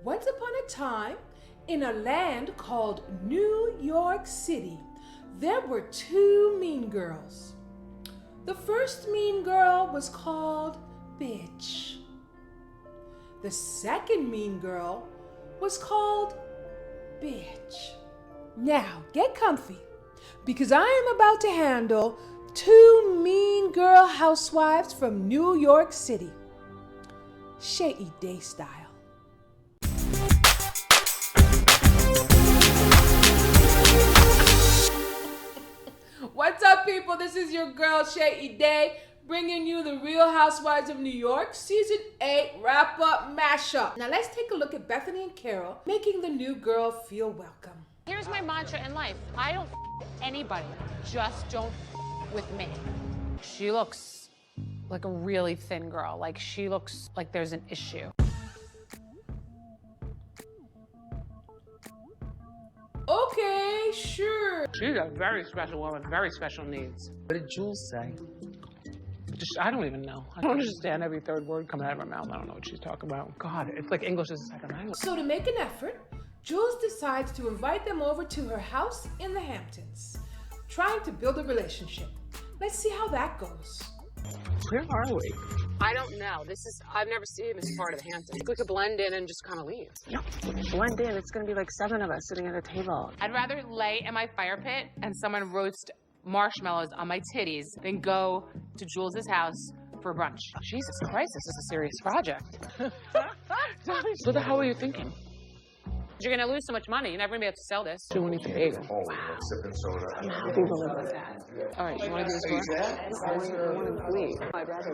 Once upon a time, in a land called New York City, there were two mean girls. The first mean girl was called Bitch. The second mean girl was called Bitch. Now, get comfy, because I am about to handle two mean girl housewives from New York City, Chay Eday style. What's up, people? This is your girl, Chay Eday, bringing you the Real Housewives of New York Season 8 wrap-up mashup. Now let's take a look at Bethenny and Carole making the new girl feel welcome. Here's my mantra in life. I don't anybody. Just don't with me. She looks like a really thin girl. Like, she looks like there's an issue. Okay, sure. She's a very special woman, very special needs. What did Jules say? I don't even know. I don't understand every third word coming out of her mouth. I don't know what she's talking about. God, it's like English is a second language. So to make an effort, Jules decides to invite them over to her house in the Hamptons, trying to build a relationship. Let's see how that goes. Where are we? I don't know. I've never seen this part of the Hamptons. We could blend in and just kind of leave. Yeah, blend in. It's gonna be like 7 of us sitting at a table. I'd rather lay in my fire pit and someone roast marshmallows on my titties than go to Jules' house for brunch. Jesus Christ, this is a serious project. What the hell are you thinking? You're gonna lose so much money. You're never gonna be able to sell this. Do anything illegal. Wow. Sipping soda. How do you believe with that? All right, you want to do this tour? I want to leave. I'd rather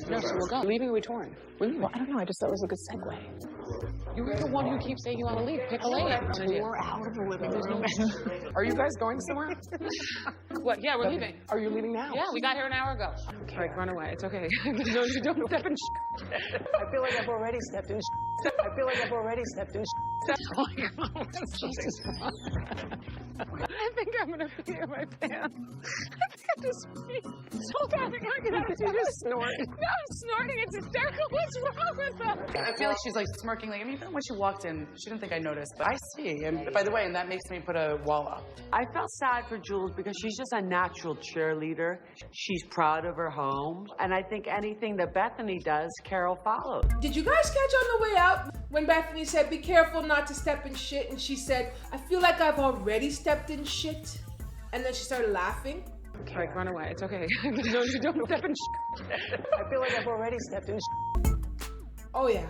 no, so we'll go. Leaving or return? Well, I don't know. I just thought it was a good segue. You're the one who keeps saying you want to leave. Pick a lane. We're out of the living room. Are you guys going somewhere? What? Yeah, we're leaving. Are you leaving now? Yeah, we got here an hour ago. All right, run away. It's okay. Don't step in I feel like I've already stepped in. I feel like I've already stepped in. Oh my God. Jesus. I think I'm gonna pee in my pants. I think I just peed so bad. You just snort. No, I'm snorting. It's hysterical. What's wrong with them? I feel like she's like smirking. Like, I mean, even when she walked in, she didn't think I noticed. But I see. And by the way, and that makes me put a wall up. I felt sad for Jules because she's just a natural cheerleader. She's proud of her home. And I think anything that Bethenny does, Carole follows. Did you guys catch on the way out when Bethenny said, "Be careful not to step in shit," and she said, "I feel like I've already stepped in shit," and then she started laughing? All right, run away. It's okay. Don't step in I feel like I've already stepped in. Oh yeah.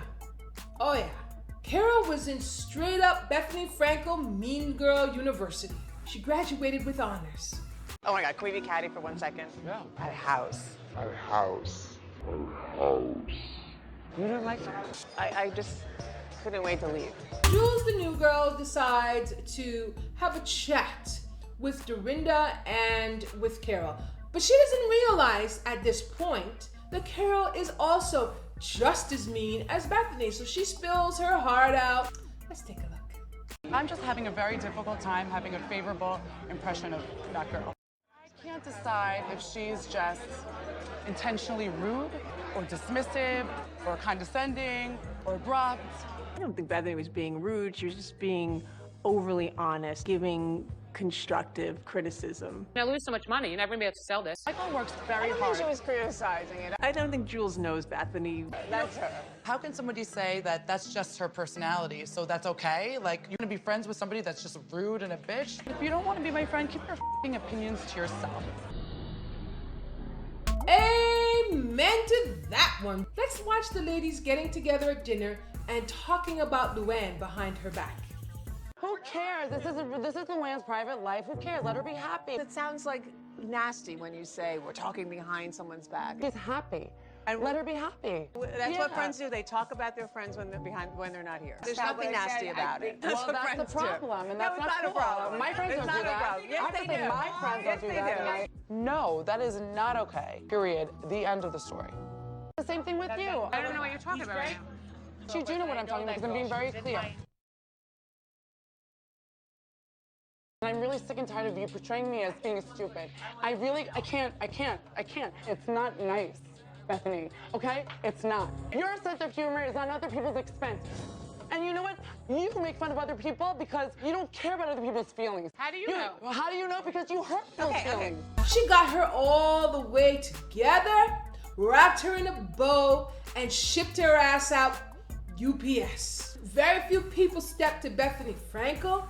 Oh yeah. Carole was in straight up Bethenny Frankel Mean Girl University. She graduated with honors. Oh my God, can we be catty for 1 second? Yeah. At a house. Our house. You didn't like that? I just couldn't wait to leave. Jules, the new girl, decides to have a chat with Dorinda and with Carole. But she doesn't realize at this point that Carole is also just as mean as Bethenny, so she spills her heart out. Let's take a look. I'm just having a very difficult time having a favorable impression of that girl. I can't decide if she's just intentionally rude or dismissive or condescending or abrupt. I don't think Bethenny was being rude. She was just being overly honest, giving constructive criticism. I lose so much money. You're never gonna be able to sell this. Michael works very I don't hard. think she was criticizing it. I don't think Jules knows Bethenny. That's her. How can somebody say that that's just her personality, so that's okay? Like, you're gonna be friends with somebody that's just rude and a bitch? If you don't want to be my friend, keep your f***ing opinions to yourself. Amen to that one. Let's watch the ladies getting together at dinner and talking about Luann behind her back. Who cares? This is Luann's private life. Who cares? Let her be happy. It sounds like nasty when you say we're talking behind someone's back. She's happy. And Let her be happy. That's what friends do. They talk about their friends when they're not here. There's nothing nasty about it. Well, that's the problem, and that's not a cool. problem. My friends It's don't not do a that. problem. Yes, I have to they say do. my friends Yes, don't do they that. do. No, that is not okay. Period. The end of the story. The same thing with you. I don't know what you're talking about right now. You do know what I'm talking about because I'm being very clear. And I'm really sick and tired of you portraying me as being stupid. I can't. It's not nice, Bethenny, okay? It's not. Your sense of humor is on other people's expense. And you know what? You can make fun of other people because you don't care about other people's feelings. How do you know? Well, how do you know? Because you hurt people's feelings. She got her all the way together, wrapped her in a bow, and shipped her ass out UPS. Very few people stepped to Bethenny Frankel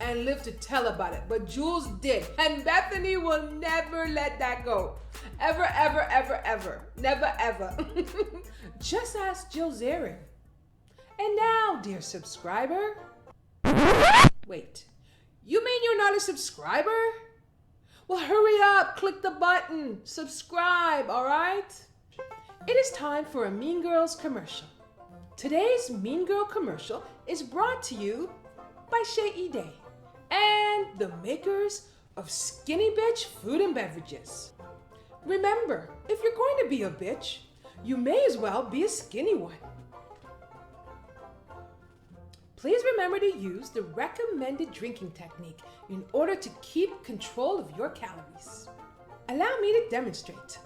and lived to tell about it, but Jules did. And Bethenny will never let that go. Ever, ever, ever, ever. Never, ever. Just ask Jill Zarin. And now, dear subscriber. Wait, you mean you're not a subscriber? Well, hurry up, click the button, subscribe, all right? It is time for a Mean Girls commercial. Today's Mean Girl commercial is brought to you by Chay Eday and the makers of Skinny Bitch Food and Beverages. Remember, if you're going to be a bitch, you may as well be a skinny one. Please remember to use the recommended drinking technique in order to keep control of your calories. Allow me to demonstrate.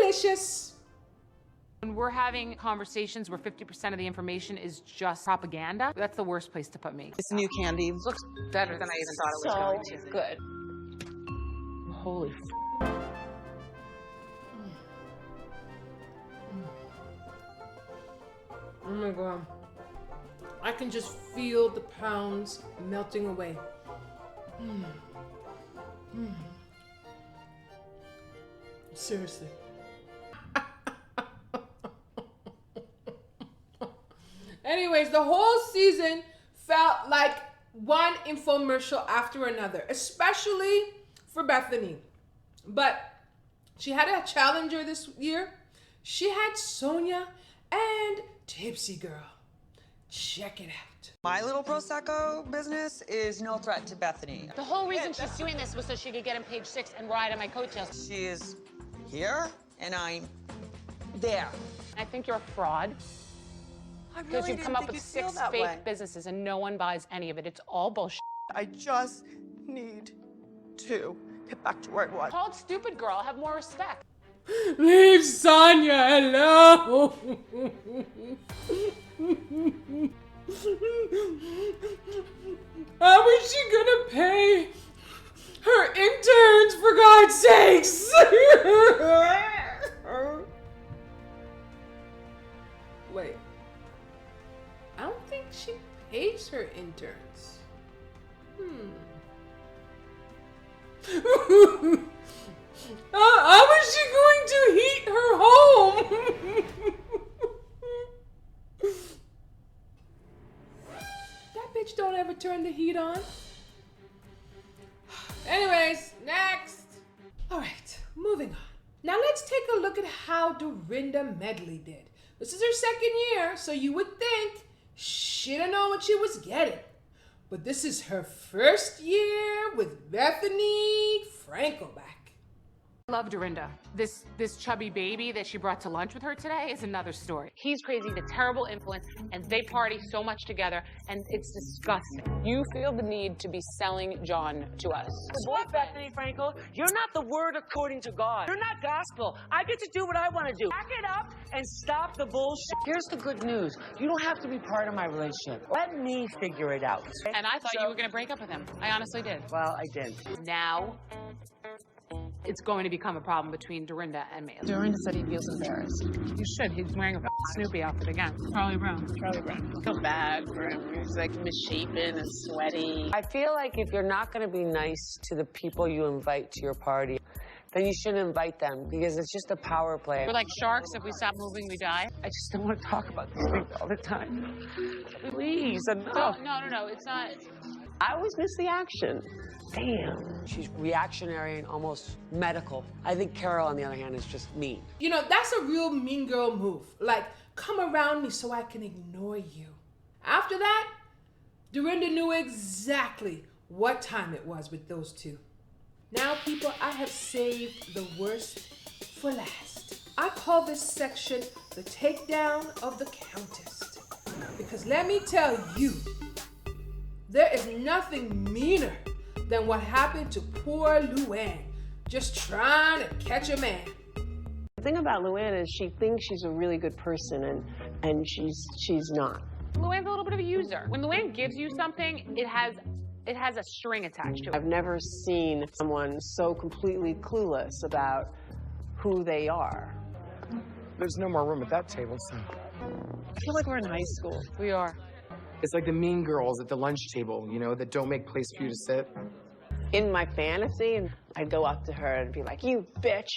Delicious. When we're having conversations where 50% of the information is just propaganda, that's the worst place to put me. This new candy Looks better than I even thought it was going to. good. Holy Oh my God. I can just feel the pounds melting away. Seriously. Anyways, the whole season felt like one infomercial after another, especially for Bethenny. But she had a challenger this year. She had Sonia and Tipsy Girl. Check it out. My little Prosecco business is no threat to Bethenny. The whole reason she's doing this was so she could get on page 6 and ride on my coattails. She is here and I'm there. I think you're a fraud. I Because you've come up with 6 fake businesses and no one buys any of it. It's all bullshit. I just need to get back to where I was. Called stupid girl, have more respect. Leave Sonia alone. How is she gonna pay her interns, for God's sakes? Wait. I don't think she pays her interns. How is she going to heat her home? That bitch don't ever turn the heat on. Anyways, next. All right, moving on. Now let's take a look at how Dorinda Medley did. This is her second year, so you would think she didn't know what she was getting. But this is her first year with Bethenny Frankel back. I love Dorinda. This chubby baby that she brought to lunch with her today is another story. He's crazy, the terrible influence, and they party so much together, and it's disgusting. You feel the need to be selling John to us. Boy, Bethenny Frankel, you're not the word according to God. You're not gospel. I get to do what I want to do. Back it up and stop the bullshit. Here's the good news. You don't have to be part of my relationship. Let me figure it out. And I thought you were going to break up with him. I honestly did. Well, I didn't. Now, it's going to become a problem between Dorinda and me. Dorinda said he feels embarrassed. You should. He's wearing a Snoopy outfit again. Charlie Brown. Charlie Brown. I feel bad for him. He's like misshapen and sweaty. I feel like if you're not going to be nice to the people you invite to your party, then you shouldn't invite them because it's just a power play. We're like sharks. If we stop moving, we die. I just don't want to talk about these things all the time. Please, enough. No. It's not. I always miss the action. Damn. She's reactionary and almost medical. I think Carole, on the other hand, is just mean. You know, that's a real mean girl move. Like, come around me so I can ignore you. After that, Dorinda knew exactly what time it was with those two. Now, people, I have saved the worst for last. I call this section the takedown of the Countess. Because let me tell you, there is nothing meaner than what happened to poor Luann, just trying to catch a man. The thing about Luann is she thinks she's a really good person, and she's not. Luann's a little bit of a user. When Luann gives you something, it has a string attached to it. I've never seen someone so completely clueless about who they are. There's no more room at that table, so. I feel like we're in high school. We are. It's like the mean girls at the lunch table, you know, that don't make place for you to sit. In my fantasy, I'd go up to her and be like, "You bitch."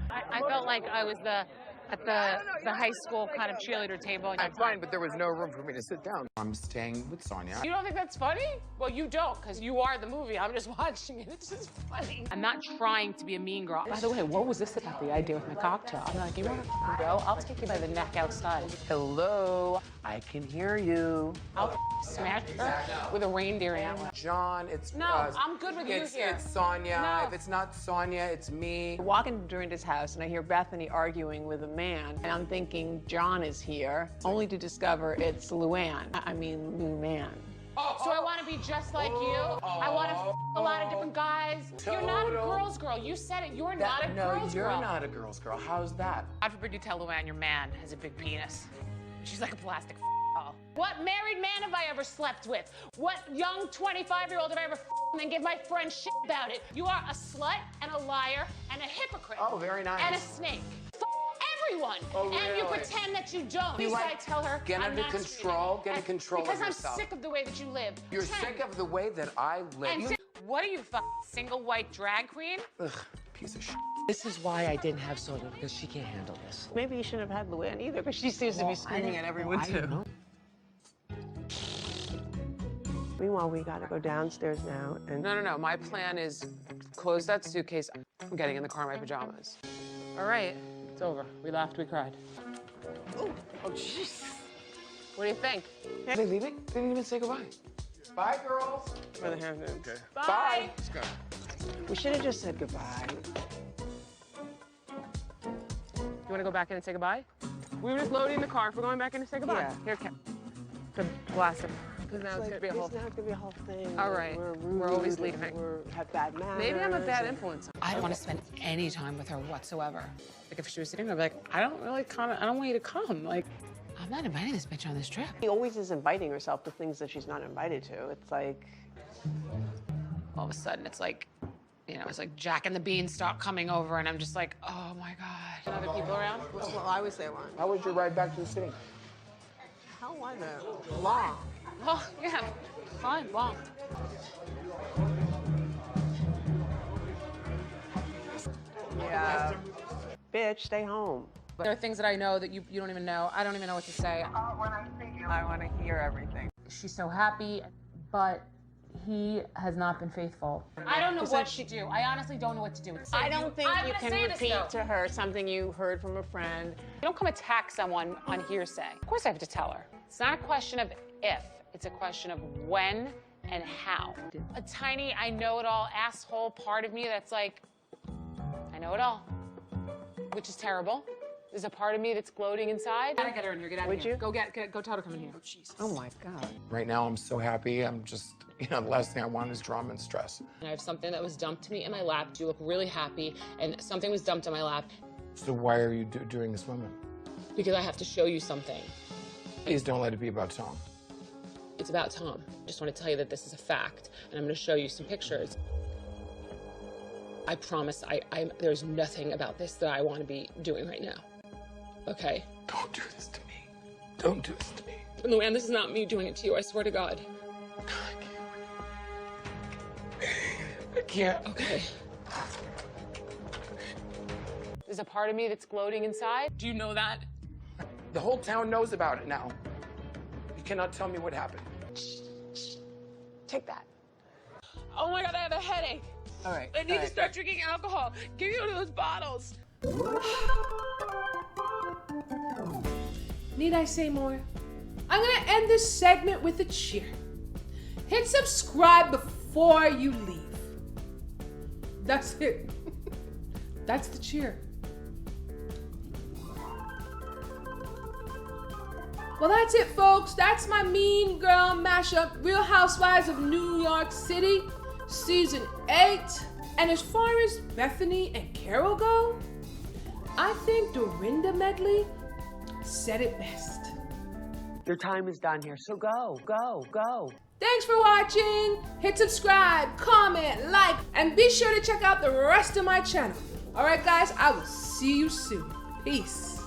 I felt like I was at the high school kind of cheerleader table. I'm fine, but there was no room for me to sit down. I'm staying with Sonia. You don't think that's funny? Well, you don't, because you are the movie. I'm just watching it. It's just funny. I'm not trying to be a mean girl. By the way, what was this about the idea with my cocktail? I'm like, you want to go? I'll take you by the neck outside. Hello, I can hear you. I'll smash her with a reindeer antler. John, it's... No, I'm good with you here. It's Sonia. No. If it's not Sonia, it's me. I walk into Dorinda's house and I hear Bethenny arguing with a man, and I'm thinking John is here, only to discover it's Luann. I mean, Luann. So I want to be just like you. I want to f a lot of different guys. You're not a girl's girl. You said it. You're not a girl's girl. No, you're not a girl's girl. How's that? God forbid you tell Luann your man has a big penis. She's like a plastic doll. What married man have I ever slept with? What young 25-year-old have I ever and then give my friend shit about it? You are a slut and a liar and a hypocrite. Oh, very nice. And a snake. Everyone. Oh, and you really? pretend that you don't. You So like, I tell her, get I'm under not control, treating get in it. control of Because yourself. I'm sick of the way that you live. You're Pretend. sick of the way that I live. And what are you, single white drag queen? Ugh, piece of shit. This is why I didn't have Sonia, because she can't handle this. Maybe you shouldn't have had Luann either, because she seems to be screaming at everyone too. Meanwhile, we got to go downstairs now and. No. My plan is close that suitcase. I'm getting in the car in my pajamas. All right, it's over. We laughed, we cried. Oh, jeez. What do you think? Are they leaving? They didn't even say goodbye. Bye, girls. For the half Okay. Bye. Let's go. We should have just said goodbye. You want to go back in and say goodbye? We were just loading the car. If we're going back in to say goodbye. Yeah. Here, Kim. To blast him. Because now it's going to be a whole... It's not going to be a whole thing. All right. We're rude. We're always leaving. We have bad manners. Maybe I'm a bad influence. I don't want to spend any time with her whatsoever. Like, if she was sitting there, I'd be like, I don't want you to come. Like, I'm not inviting this bitch on this trip. She always is inviting herself to things that she's not invited to. It's like... All of a sudden, it's like, you know, it's like Jack and the Beanstalk coming over, and I'm just like, oh my God. Other people around? Well, I was there once. How was your ride back to the city? How was it? Long. Oh, yeah. Fine, long. Yeah. Bitch, stay home. There are things that I know that you don't even know. I don't even know what to say. I want to hear everything. She's so happy, but he has not been faithful. I don't know what to do. I honestly don't know what to do. I don't think I'm you gonna can say this, repeat though. to her something you heard from a friend. You don't come attack someone on hearsay. Of course I have to tell her. It's not a question of if, it's a question of when and how. A tiny, I know it all asshole part of me that's like, I know it all, which is terrible. There's a part of me that's gloating inside. I gotta get her in here, get out of here. Go tell her to come in here. Oh, Jesus. Oh my God. Right now, I'm so happy. I'm just, you know, the last thing I want is drama and stress. I have something that was dumped to me in my lap. You look really happy, and something was dumped in my lap So why are you doing this woman? because I have to show you something. Please don't let it be about Tom. It's about Tom. I just want to tell you that this is a fact, and I'm going to show you some pictures. I promise there's nothing about this that I want to be doing right now. Okay? Don't do this to me. Don't do this to me. Luann, this is not me doing it to you, I swear to God. I can't. Okay. There's a part of me that's gloating inside. Do you know that? The whole town knows about it now. You cannot tell me what happened. Take that. Oh my God, I have a headache. All right. I need to start drinking alcohol. Give me one of those bottles. Need I say more? I'm gonna end this segment with a cheer. Hit subscribe before you leave. That's it. That's the cheer. Well, that's it, folks. That's my Mean Girl mashup, Real Housewives of New York City, Season 8. And as far as Bethenny and Carole go, I think Dorinda Medley said it best. Your time is done here, so go, go, go. Thanks for watching. Hit subscribe, comment, like, and be sure to check out the rest of my channel. All right, guys, I will see you soon. Peace.